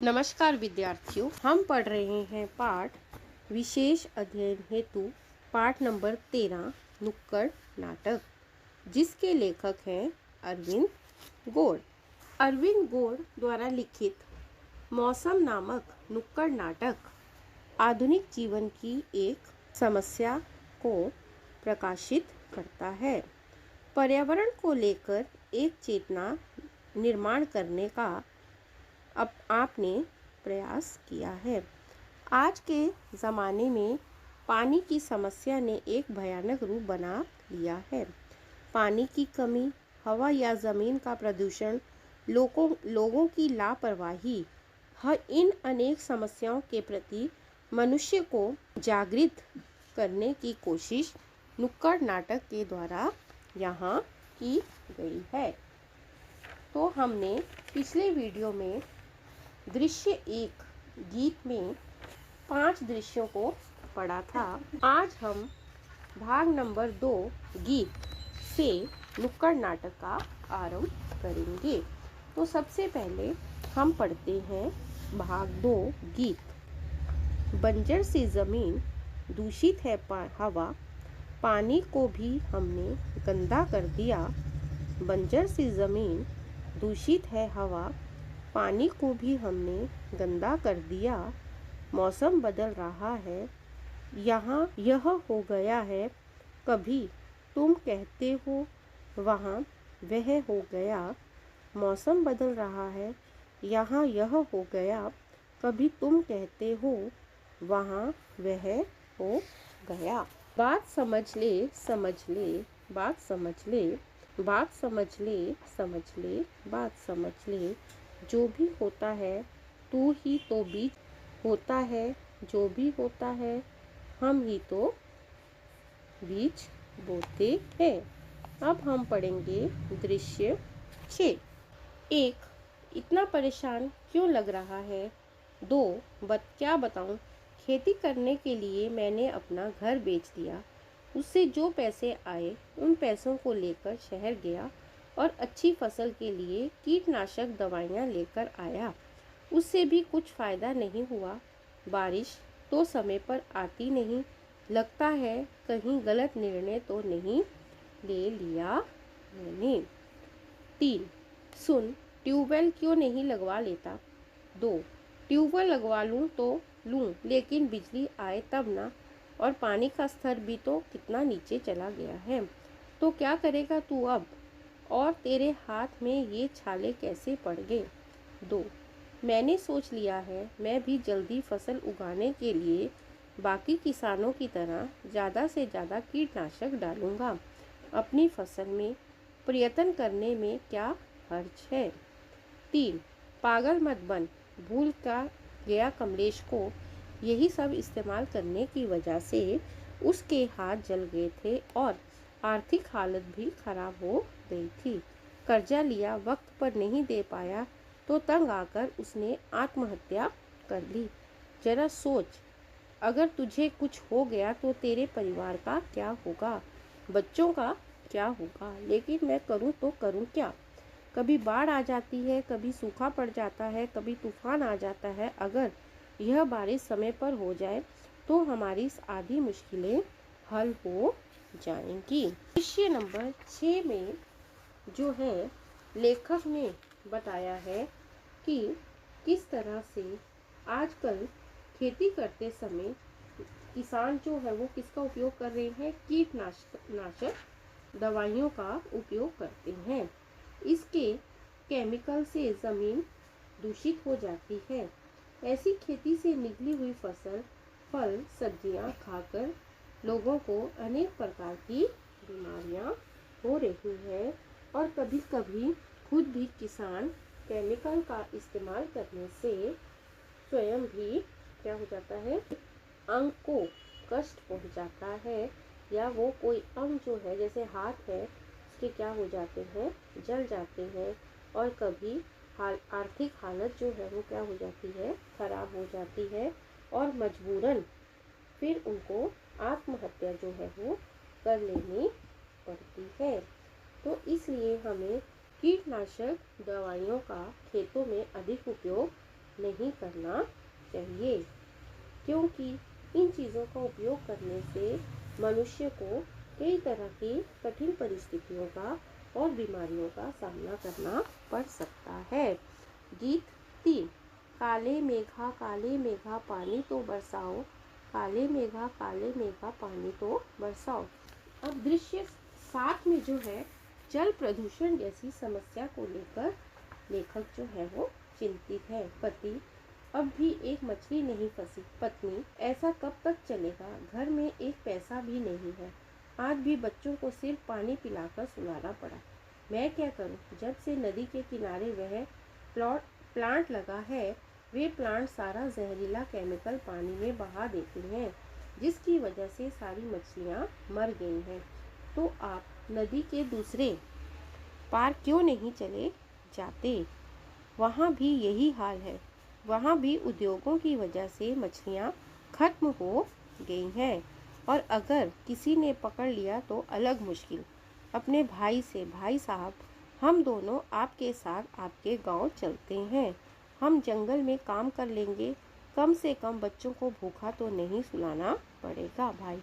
नमस्कार विद्यार्थियों, हम पढ़ रहे हैं पाठ विशेष अध्ययन हेतु पाठ नंबर 13 नुक्कड़ नाटक, जिसके लेखक हैं अरविंद गोड़। अरविंद गोड़ द्वारा लिखित मौसम नामक नुक्कड़ नाटक आधुनिक जीवन की एक समस्या को प्रकाशित करता है। पर्यावरण को लेकर एक चेतना निर्माण करने का अब आपने प्रयास किया है। आज के ज़माने में पानी की समस्या ने एक भयानक रूप बना लिया है। पानी की कमी, हवा या ज़मीन का प्रदूषण, लोगों की लापरवाही, इन अनेक समस्याओं के प्रति मनुष्य को जागृत करने की कोशिश नुक्कड़ नाटक के द्वारा यहाँ की गई है। तो हमने पिछले वीडियो में दृश्य 1 गीत में 5 दृश्यों को पढ़ा था। आज हम भाग नंबर 2 गीत से नुक्कड़ नाटक का आरंभ करेंगे। तो सबसे पहले हम पढ़ते हैं भाग 2 गीत। बंजर सी ज़मीन, दूषित है हवा, पानी को भी हमने गंदा कर दिया। बंजर सी ज़मीन, दूषित है हवा, पानी को भी हमने गंदा कर दिया। मौसम बदल रहा है, यहाँ यह हो गया है, कभी तुम कहते हो वहाँ वह हो गया। मौसम बदल रहा है, यहाँ यह हो गया, कभी तुम कहते हो वहाँ वह हो गया। बात समझ ले, समझ ले, बात समझ ले, बात समझ ले, समझ ले, बात समझ ले। जो भी होता है तू ही तो बीज होता है, जो भी होता है हम ही तो बीज बोते हैं। अब हम पढ़ेंगे दृश्य 6। 1, इतना परेशान क्यों लग रहा है? 2, क्या बताऊं, खेती करने के लिए मैंने अपना घर बेच दिया। उससे जो पैसे आए उन पैसों को लेकर शहर गया और अच्छी फसल के लिए कीटनाशक दवाइयाँ लेकर आया। उससे भी कुछ फ़ायदा नहीं हुआ। बारिश तो समय पर आती नहीं। लगता है कहीं गलत निर्णय तो नहीं ले लिया मैंने। 3, सुन, ट्यूबवेल क्यों नहीं लगवा लेता? 2, ट्यूबवेल लगवा लूँ तो लूँ, लेकिन बिजली आए तब ना, और पानी का स्तर भी तो कितना नीचे चला गया है। तो क्या करेगा तू अब? और तेरे हाथ में ये छाले कैसे पड़ गए? 2, मैंने सोच लिया है, मैं भी जल्दी फसल उगाने के लिए बाकी किसानों की तरह ज़्यादा से ज़्यादा कीटनाशक डालूंगा। अपनी फसल में प्रयत्न करने में क्या हर्ज है? 3, पागल मत बन, भूल का गया कमलेश को यही सब इस्तेमाल करने की वजह से उसके हाथ जल गए थे और आर्थिक हालत भी खराब हो गई थी। कर्जा लिया, वक्त पर नहीं दे पाया तो तंग आकर उसने आत्महत्या कर ली। जरा सोच, अगर तुझे कुछ हो गया तो तेरे परिवार का क्या होगा, बच्चों का क्या होगा? लेकिन मैं करूं तो करूं क्या? कभी बाढ़ आ जाती है, कभी सूखा पड़ जाता है, कभी तूफान आ जाता है। अगर यह बारिश समय पर हो जाए तो हमारी आधी मुश्किलें हल हो जाएंगी। दृश्य नंबर 6 में जो है लेखक ने बताया है कि किस तरह से आजकल खेती करते समय किसान जो है वो किसका उपयोग कर रहे हैं? कीटनाशक दवाइयों का उपयोग करते हैं। इसके केमिकल से ज़मीन दूषित हो जाती है। ऐसी खेती से निकली हुई फसल, फल, सब्जियां खाकर लोगों को अनेक प्रकार की बीमारियां हो रही हैं और कभी कभी खुद भी किसान केमिकल का इस्तेमाल करने से स्वयं भी क्या हो जाता है, अंग को कष्ट पहुंचाता है, या वो कोई अंग जो है जैसे हाथ है उसके क्या हो जाते हैं, जल जाते हैं, और कभी आर्थिक हालत जो है वो क्या हो जाती है, खराब हो जाती है और मजबूरन फिर उनको आत्महत्या जो है वो कर लेनी पड़ती है। तो इसलिए हमें कीटनाशक दवाइयों का खेतों में अधिक उपयोग नहीं करना चाहिए, क्योंकि इन चीज़ों का उपयोग करने से मनुष्य को कई तरह की कठिन परिस्थितियों का और बीमारियों का सामना करना पड़ सकता है। गीत 3। काले मेघा पानी तो बरसाओ, काले मेघा पानी तो बरसाओ। अब दृश्य 7 में जो है जल प्रदूषण जैसी समस्या को लेकर लेखक जो है वो चिंतित है। पति, अब भी एक मछली नहीं फंसी। पत्नी, ऐसा कब तक चलेगा, घर में एक पैसा भी नहीं है, आज भी बच्चों को सिर्फ पानी पिलाकर सुलाना पड़ा। मैं क्या करूं? जब से नदी के किनारे वह प्लांट लगा है, वे प्लांट सारा जहरीला केमिकल पानी में बहा देते हैं, जिसकी वजह से सारी मछलियां मर गई हैं। तो आप नदी के दूसरे पार क्यों नहीं चले जाते? वहाँ भी यही हाल है, वहाँ भी उद्योगों की वजह से मछलियाँ खत्म हो गई हैं, और अगर किसी ने पकड़ लिया तो अलग मुश्किल। अपने भाई से, भाई साहब, हम दोनों आपके साथ आपके गांव चलते हैं, हम जंगल में काम कर लेंगे, कम से कम बच्चों को भूखा तो नहीं सुलाना पड़ेगा। भाई,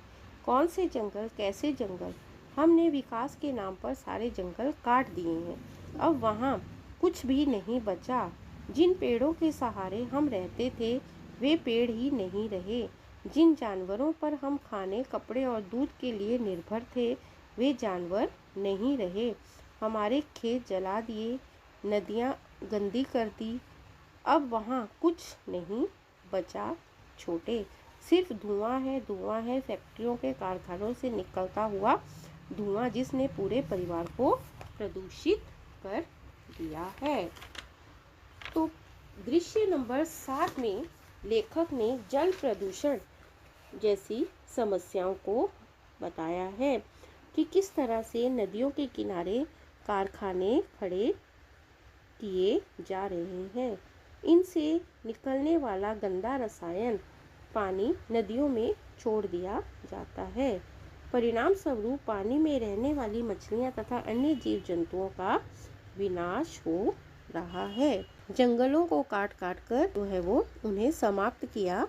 कौन से जंगल, कैसे जंगल? हमने विकास के नाम पर सारे जंगल काट दिए हैं, अब वहाँ कुछ भी नहीं बचा। जिन पेड़ों के सहारे हम रहते थे वे पेड़ ही नहीं रहे, जिन जानवरों पर हम खाने, कपड़े और दूध के लिए निर्भर थे वे जानवर नहीं रहे। हमारे खेत जला दिए, नदियाँ गंदी कर दी, अब वहाँ कुछ नहीं बचा छोटे, सिर्फ धुआं है, फैक्ट्रियों के कारखानों से निकलता हुआ धुआं, जिसने पूरे परिवार को प्रदूषित कर दिया है। तो दृश्य नंबर 7 में लेखक ने जल प्रदूषण जैसी समस्याओं को बताया है कि किस तरह से नदियों के किनारे कारखाने खड़े किए जा रहे हैं, इनसे निकलने वाला गंदा रसायन पानी नदियों में छोड़ दिया जाता है। परिणाम स्वरूप पानी में रहने वाली मछलियां तथा अन्य जीव जंतुओं का विनाश हो रहा है। जंगलों को काट काट कर जो है वो उन्हें समाप्त किया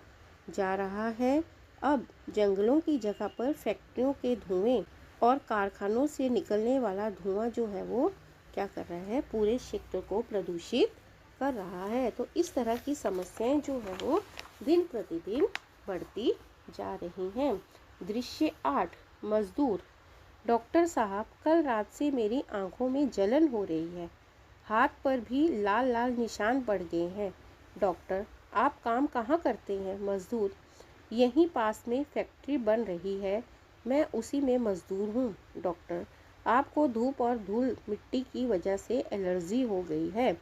जा रहा है। अब जंगलों की जगह पर फैक्ट्रियों के धुएं और कारखानों से निकलने वाला धुआं जो है वो क्या कर रहा है, पूरे क्षेत्र को प्रदूषित कर रहा है। तो इस तरह की समस्याएं जो है वो दिन प्रतिदिन बढ़ती जा रही हैं। दृश्य 8, मजदूर। डॉक्टर साहब, कल रात से मेरी आंखों में जलन हो रही है, हाथ पर भी लाल लाल निशान पड़ गए हैं। डॉक्टर, आप काम कहाँ करते हैं? मजदूर, यहीं पास में फैक्ट्री बन रही है, मैं उसी में मजदूर हूँ। डॉक्टर, आपको धूप और धूल मिट्टी की वजह से एलर्जी हो गई है,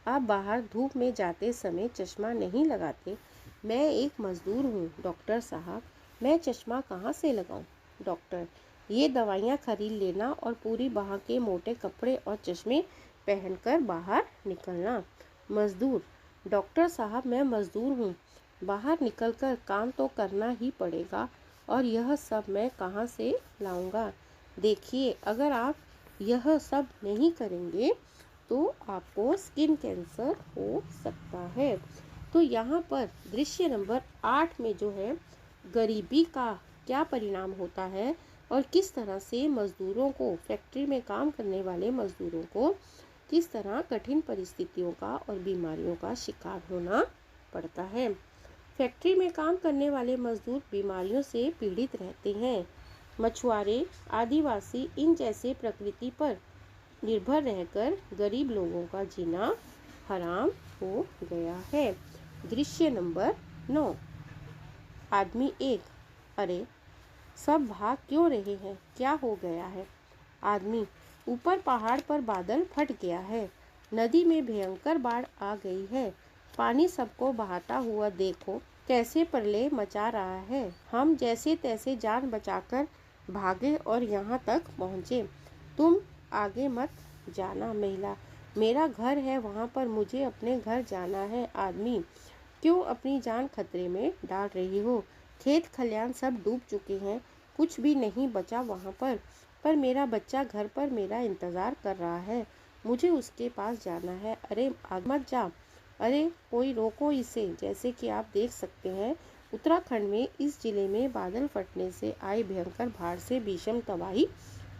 आप बाहर धूप में जाते समय चश्मा नहीं लगाते। मैं एक मजदूर हूँ डॉक्टर साहब, मैं चश्मा कहाँ से लगाऊँ? डॉक्टर, ये दवाइयाँ खरीद लेना और पूरी बाह के मोटे कपड़े और चश्मे पहनकर बाहर निकलना। मजदूर, डॉक्टर साहब मैं मजदूर हूँ, बाहर निकलकर काम तो करना ही पड़ेगा, और यह सब मैं कहाँ से लाऊंगा? देखिए, अगर आप यह सब नहीं करेंगे तो आपको स्किन कैंसर हो सकता है। तो यहाँ पर दृश्य नंबर 8 में जो है गरीबी का क्या परिणाम होता है और किस तरह से मजदूरों को, फैक्ट्री में काम करने वाले मजदूरों को किस तरह कठिन परिस्थितियों का और बीमारियों का शिकार होना पड़ता है। फैक्ट्री में काम करने वाले मजदूर बीमारियों से पीड़ित रहते हैं। मछुआरे, आदिवासी, इन जैसे प्रकृति पर निर्भर रहकर गरीब लोगों का जीना हराम हो गया है। दृश्य नंबर 9, आदमी 1। अरे, सब भाग क्यों रहे हैं, क्या हो गया है? आदमी, ऊपर पहाड़ पर बादल फट गया है, नदी में भयंकर बाढ़ आ गई है, पानी सबको बहाता हुआ देखो कैसे प्रलय मचा रहा है। हम जैसे तैसे जान बचाकर भागे और यहाँ तक पहुँचे, तुम आगे मत जाना। महिला, मेरा घर है वहाँ पर, मुझे अपने घर जाना है। आदमी, क्यों अपनी जान खतरे में डाल रही हो? खेत खलियान सब डूब चुके हैं, कुछ भी नहीं बचा वहाँ पर मेरा बच्चा घर पर मेरा इंतज़ार कर रहा है, मुझे उसके पास जाना है। अरे आगे मत जा, अरे कोई रोको इसे। जैसे कि आप देख सकते हैं, उत्तराखंड में इस जिले में बादल फटने से आई भयंकर बाढ़ से भीषण तबाही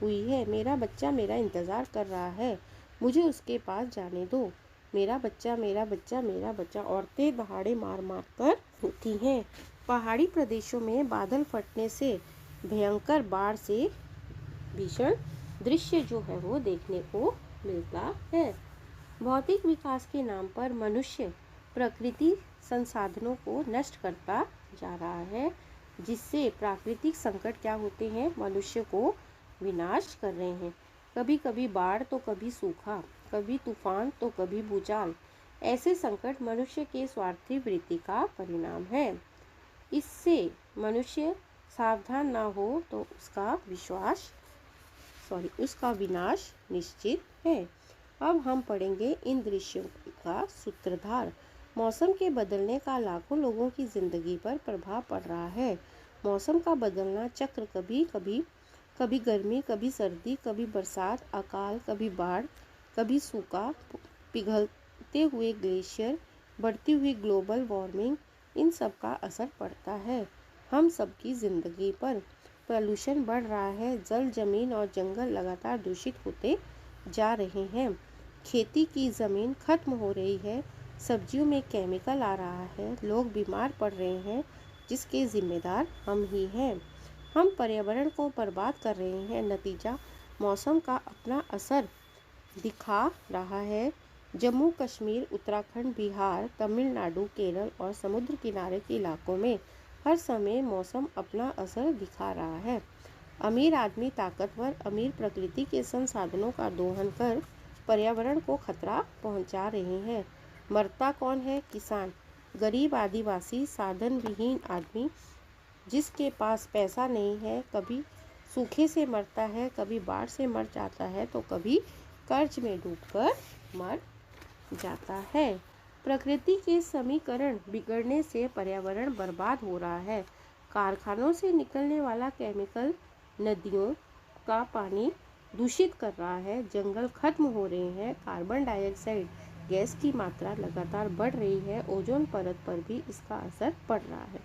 हुई है। मेरा बच्चा मेरा इंतज़ार कर रहा है, मुझे उसके पास जाने दो। मेरा बच्चा मेरा बच्चा मेरा बच्चा, औरतें दहाड़े मार मार कर रोती हैं। पहाड़ी प्रदेशों में बादल फटने से भयंकर बाढ़ से भीषण दृश्य जो है वो देखने को मिलता है। भौतिक विकास के नाम पर मनुष्य प्रकृति संसाधनों को नष्ट करता जा रहा है, जिससे प्राकृतिक संकट क्या होते हैं, मनुष्य को विनाश कर रहे हैं। कभी कभी बाढ़ तो कभी सूखा, कभी तूफान तो कभी भूचाल। ऐसे संकट मनुष्य के स्वार्थी वृत्ति का परिणाम है। इससे मनुष्य सावधान ना हो तो उसका विनाश निश्चित है। अब हम पढ़ेंगे इन दृश्यों का सूत्रधार। मौसम के बदलने का लाखों लोगों की जिंदगी पर प्रभाव पड़ रहा है। मौसम का बदलना चक्र कभी गर्मी, कभी सर्दी, कभी बरसात, अकाल, कभी बाढ़, कभी सूखा, पिघलते हुए ग्लेशियर, बढ़ती हुई ग्लोबल वार्मिंग, इन सब का असर पड़ता है हम सबकी ज़िंदगी पर। प्रदूषण बढ़ रहा है, जल, जमीन और जंगल लगातार दूषित होते जा रहे हैं। खेती की ज़मीन खत्म हो रही है, सब्जियों में केमिकल आ रहा है, लोग बीमार पड़ रहे हैं, जिसके जिम्मेदार हम ही हैं। हम पर्यावरण को बर्बाद कर रहे हैं। नतीजा मौसम का अपना असर दिखा रहा है। जम्मू कश्मीर, उत्तराखंड, बिहार, तमिलनाडु, केरल और समुद्र किनारे के इलाकों में हर समय मौसम अपना असर दिखा रहा है। अमीर आदमी ताकतवर, अमीर प्रकृति के संसाधनों का दोहन कर पर्यावरण को खतरा पहुंचा रहे हैं। मरता कौन है? किसान, गरीब आदिवासी, साधन विहीन आदमी जिसके पास पैसा नहीं है। कभी सूखे से मरता है, कभी बाढ़ से मर जाता है, तो कभी कर्ज में डूबकर मर जाता है। प्रकृति के समीकरण बिगड़ने से पर्यावरण बर्बाद हो रहा है। कारखानों से निकलने वाला केमिकल नदियों का पानी दूषित कर रहा है। जंगल खत्म हो रहे हैं। कार्बन डाइऑक्साइड गैस की मात्रा लगातार बढ़ रही है। ओजोन परत पर भी इसका असर पड़ रहा है।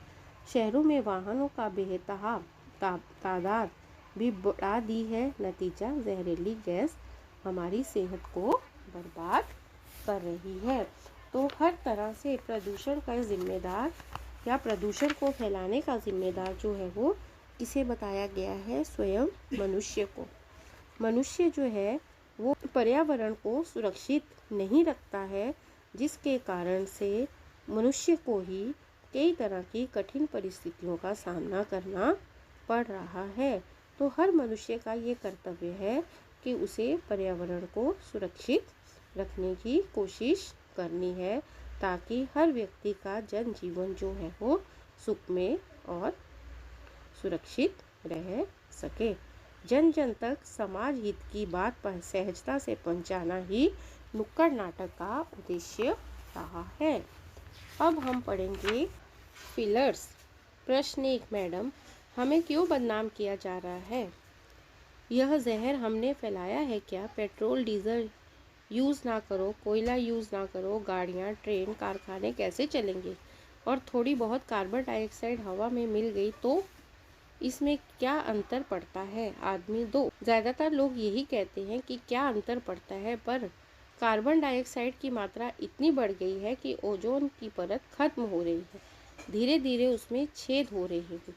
शहरों में वाहनों का बेतहाशा तादाद भी बढ़ा दी है। नतीजा जहरीली गैस हमारी सेहत को बर्बाद कर रही है। तो हर तरह से प्रदूषण का जिम्मेदार या प्रदूषण को फैलाने का जिम्मेदार जो है वो किसे बताया गया है? स्वयं मनुष्य को। मनुष्य जो है वो पर्यावरण को सुरक्षित नहीं रखता है, जिसके कारण से मनुष्य को ही कई तरह की कठिन परिस्थितियों का सामना करना पड़ रहा है। तो हर मनुष्य का ये कर्तव्य है कि उसे पर्यावरण को सुरक्षित रखने की कोशिश करनी है, ताकि हर व्यक्ति का जनजीवन जो है वो सुखमय और सुरक्षित रह सके। जन जन तक समाज हित की बात पर सहजता से पहुंचाना ही नुक्कड़ नाटक का उद्देश्य रहा है। अब हम पढ़ेंगे फिलर्स। प्रश्न 1, मैडम, हमें क्यों बदनाम किया जा रहा है? यह जहर हमने फैलाया है क्या? पेट्रोल डीजल यूज़ ना करो, कोयला यूज़ ना करो, गाड़ियाँ, ट्रेन, कारखाने कैसे चलेंगे? और थोड़ी बहुत कार्बन डाइऑक्साइड हवा में मिल गई तो इसमें क्या अंतर पड़ता है? आदमी 2, ज़्यादातर लोग यही कहते हैं कि क्या अंतर पड़ता है, पर कार्बन डाइऑक्साइड की मात्रा इतनी बढ़ गई है कि ओजोन की परत खत्म हो रही है, धीरे धीरे उसमें छेद हो रहे हैं।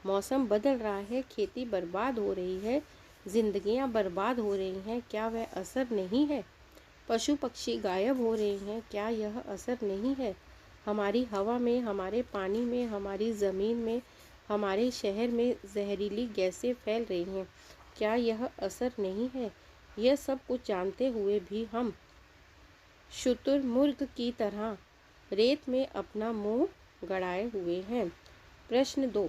मौसम बदल रहा है, खेती बर्बाद हो रही है, जिंदगियां बर्बाद हो रही हैं, क्या वह असर नहीं है? पशु पक्षी गायब हो रहे हैं, क्या यह असर नहीं है? हमारी हवा में, हमारे पानी में, हमारी ज़मीन में, हमारे शहर में जहरीली गैसें फैल रही हैं, क्या यह असर नहीं है? यह सब कुछ जानते हुए भी हम शुतुरमुर्ग की तरह रेत में अपना मुंह गड़ाए हुए हैं। प्रश्न 2,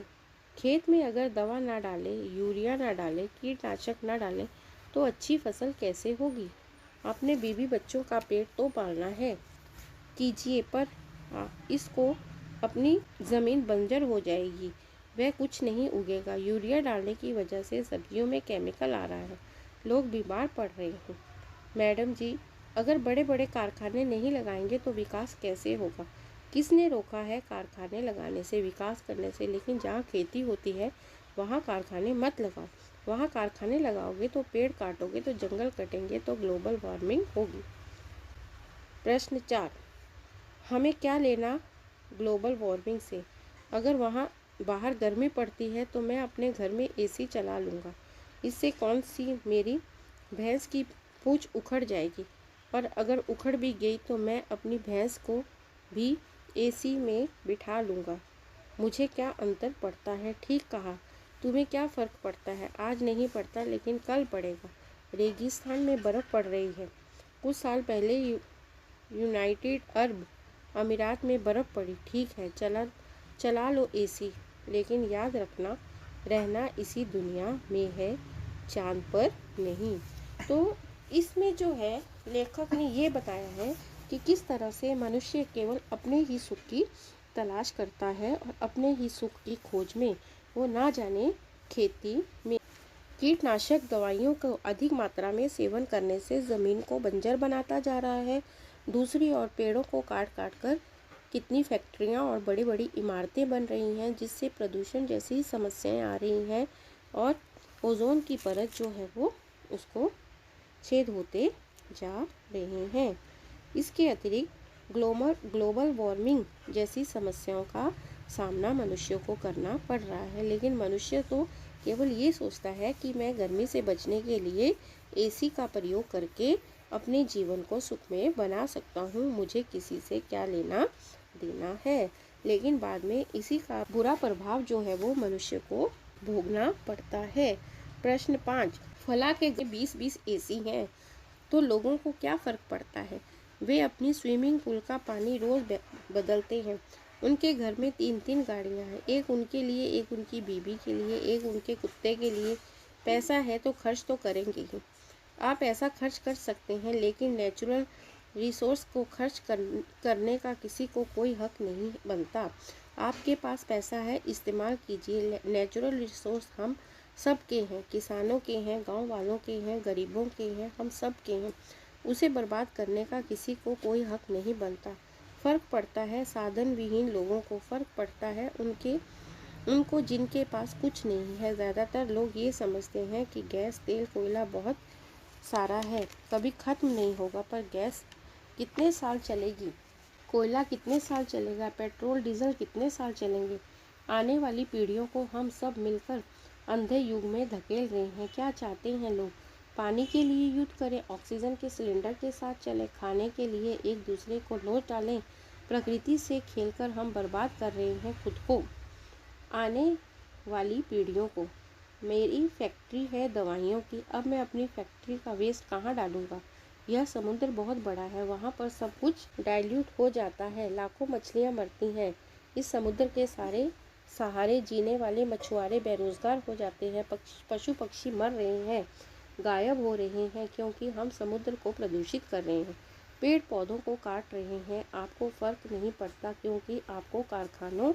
खेत में अगर दवा ना डाले, यूरिया ना डाले, कीटनाशक ना डाले तो अच्छी फसल कैसे होगी? आपने बीवी बच्चों का पेट तो पालना है, कीजिए, पर इसको अपनी ज़मीन बंजर हो जाएगी, वह कुछ नहीं उगेगा। यूरिया डालने की वजह से सब्जियों में केमिकल आ रहा है, लोग बीमार पड़ रहे हैं। मैडम जी, अगर बड़े बड़े कारखाने नहीं लगाएंगे तो विकास कैसे होगा? किसने रोका है कारखाने लगाने से, विकास करने से? लेकिन जहाँ खेती होती है वहाँ कारखाने मत लगाओ। वहाँ कारखाने लगाओगे तो पेड़ काटोगे तो जंगल कटेंगे तो ग्लोबल वार्मिंग होगी। प्रश्न 4, हमें क्या लेना ग्लोबल वार्मिंग से? अगर वहाँ बाहर गर्मी पड़ती है तो मैं अपने घर में एसी चला लूँगा। इससे कौन सी मेरी भैंस की पूंछ उखड़ जाएगी, और अगर उखड़ भी गई तो मैं अपनी भैंस को भी एसी में बिठा लूँगा। मुझे क्या अंतर पड़ता है? ठीक कहा। तुम्हें क्या फ़र्क पड़ता है? आज नहीं पड़ता लेकिन कल पड़ेगा। रेगिस्तान में बर्फ़ पड़ रही है। कुछ साल पहले यूनाइटेड अरब अमीरात में बर्फ़ पड़ी। ठीक है, चला लो एसी, लेकिन याद रखना रहना इसी दुनिया में है, चांद पर नहीं। तो इसमें जो है लेखक ने ये बताया है कि किस तरह से मनुष्य केवल अपने ही सुख की तलाश करता है और अपने ही सुख की खोज में वो ना जाने खेती में कीटनाशक दवाइयों को अधिक मात्रा में सेवन करने से ज़मीन को बंजर बनाता जा रहा है। दूसरी ओर पेड़ों को काट काट कर कितनी फैक्ट्रियां और बड़ी बड़ी इमारतें बन रही हैं, जिससे प्रदूषण जैसी समस्याएं आ रही हैं और ओजोन की परत जो है वो उसको छेद होते जा रहे हैं। इसके अतिरिक्त ग्लोबल वार्मिंग जैसी समस्याओं का सामना मनुष्यों को करना पड़ रहा है। लेकिन मनुष्य तो केवल ये सोचता है कि मैं गर्मी से बचने के लिए एसी का प्रयोग करके अपने जीवन को सुखमय बना सकता हूँ, मुझे किसी से क्या लेना देना है। लेकिन बाद में इसी का बुरा प्रभाव जो है वो मनुष्य को भोगना पड़ता है। प्रश्न 5, फला के 20-20 एसी हैं तो लोगों को क्या फ़र्क पड़ता है? वे अपनी स्विमिंग पूल का पानी रोज़ बदलते हैं। उनके घर में 3-3 गाड़ियाँ हैं, एक उनके लिए, एक उनकी बीवी के लिए, एक उनके कुत्ते के लिए। पैसा है तो खर्च तो करेंगे ही। आप ऐसा खर्च कर सकते हैं, लेकिन नेचुरल रिसोर्स को खर्च करने का किसी को कोई हक नहीं बनता। आपके पास पैसा है, इस्तेमाल कीजिए। नेचुरल रिसोर्स हम सब के हैं, किसानों के हैं, गांव वालों के हैं, गरीबों के हैं, हम सब के हैं। उसे बर्बाद करने का किसी को कोई हक नहीं बनता। फ़र्क पड़ता है साधन विहीन लोगों को, फ़र्क पड़ता है उनको जिनके पास कुछ नहीं है। ज़्यादातर लोग ये समझते हैं कि गैस, तेल, कोयला बहुत सारा है, कभी ख़त्म नहीं होगा। पर गैस कितने साल चलेगी? कोयला कितने साल चलेगा? पेट्रोल डीजल कितने साल चलेंगे? आने वाली पीढ़ियों को हम सब मिलकर अंधे युग में धकेल रहे हैं। क्या चाहते हैं लोग? पानी के लिए युद्ध करें, ऑक्सीजन के सिलेंडर के साथ चलें, खाने के लिए एक दूसरे को नोच डालें। प्रकृति से खेलकर हम बर्बाद कर रहे हैं खुद को, आने वाली पीढ़ियों को। मेरी फैक्ट्री है दवाइयों की, अब मैं अपनी फैक्ट्री का वेस्ट कहाँ डालूँगा? यह समुद्र बहुत बड़ा है, वहाँ पर सब कुछ डाइल्यूट हो जाता है, लाखों मछलियाँ मरती हैं। इस समुद्र के सहारे जीने वाले मछुआरे बेरोजगार हो जाते हैं, पशु पक्षी मर रहे हैं, गायब हो रहे हैं, क्योंकि हम समुद्र को प्रदूषित कर रहे हैं, पेड़ पौधों को काट रहे हैं। आपको फ़र्क नहीं पड़ता क्योंकि आपको कारखानों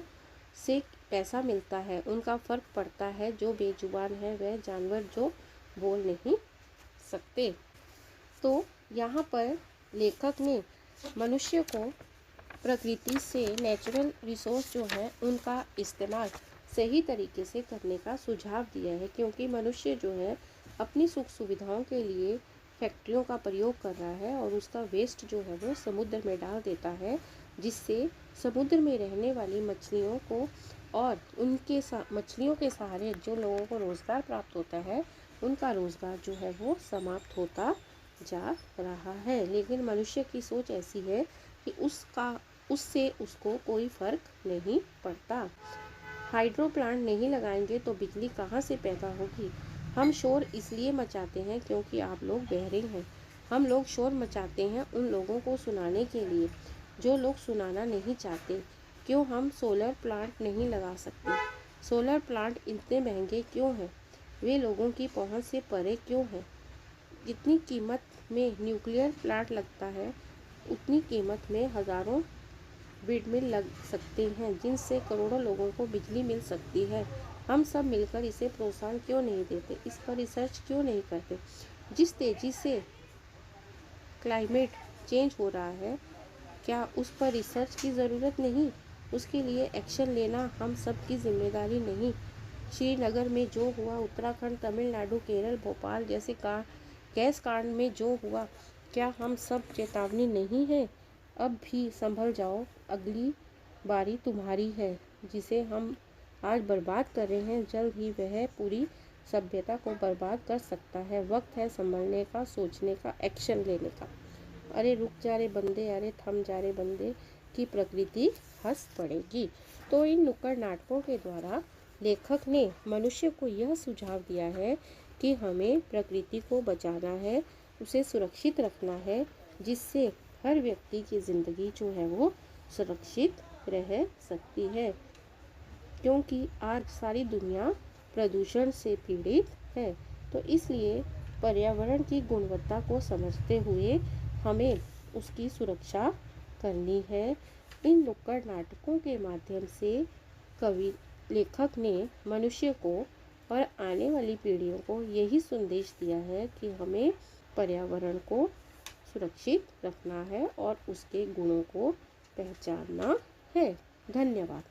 से पैसा मिलता है। उनका फ़र्क पड़ता है जो बेजुबान है, वह जानवर जो बोल नहीं सकते। तो यहाँ पर लेखक ने मनुष्य को प्रकृति से नेचुरल रिसोर्स जो है उनका इस्तेमाल सही तरीके से करने का सुझाव दिया है, क्योंकि मनुष्य जो है अपनी सुख सुविधाओं के लिए फैक्ट्रियों का प्रयोग कर रहा है और उसका वेस्ट जो है वो समुद्र में डाल देता है, जिससे समुद्र में रहने वाली मछलियों को और मछलियों के सहारे जो लोगों को रोज़गार प्राप्त होता है, उनका रोज़गार जो है वो समाप्त होता जा रहा है। लेकिन मनुष्य की सोच ऐसी है कि उससे उसको कोई फ़र्क नहीं पड़ता। हाइड्रो प्लांट नहीं लगाएंगे तो बिजली कहाँ से पैदा होगी? हम शोर इसलिए मचाते हैं क्योंकि आप लोग बहरे हैं। हम लोग शोर मचाते हैं उन लोगों को सुनाने के लिए जो लोग सुनाना नहीं चाहते। क्यों हम सोलर प्लांट नहीं लगा सकते? सोलर प्लांट इतने महंगे क्यों हैं? वे लोगों की पहुंच से परे क्यों हैं? जितनी कीमत में न्यूक्लियर प्लांट लगता है, उतनी कीमत में हज़ारों विंडमिल लग सकते हैं, जिनसे करोड़ों लोगों को बिजली मिल सकती है। हम सब मिलकर इसे प्रोत्साहन क्यों नहीं देते? इस पर रिसर्च क्यों नहीं करते? जिस तेज़ी से क्लाइमेट चेंज हो रहा है, क्या उस पर रिसर्च की ज़रूरत नहीं? उसके लिए एक्शन लेना हम सब की जिम्मेदारी नहीं? श्रीनगर में जो हुआ, उत्तराखंड, तमिलनाडु, केरल, भोपाल जैसे गैस कांड में जो हुआ, क्या हम सब चेतावनी नहीं है? अब भी संभल जाओ, अगली बारी तुम्हारी है। जिसे हम आज बर्बाद कर रहे हैं, जल्द ही वह पूरी सभ्यता को बर्बाद कर सकता है। वक्त है संभलने का, सोचने का, एक्शन लेने का। अरे रुक जा रे बंदे, अरे थम जा रे बंदे की प्रकृति हंस पड़ेगी। तो इन नुक्कड़ नाटकों के द्वारा लेखक ने मनुष्य को यह सुझाव दिया है कि हमें प्रकृति को बचाना है, उसे सुरक्षित रखना है, जिससे हर व्यक्ति की ज़िंदगी जो है वो सुरक्षित रह सकती है। क्योंकि आज सारी दुनिया प्रदूषण से पीड़ित है, तो इसलिए पर्यावरण की गुणवत्ता को समझते हुए हमें उसकी सुरक्षा करनी है। इन नुक्कड़ नाटकों के माध्यम से लेखक ने मनुष्य को और आने वाली पीढ़ियों को यही संदेश दिया है कि हमें पर्यावरण को सुरक्षित रखना है और उसके गुणों को पहचानना है। धन्यवाद।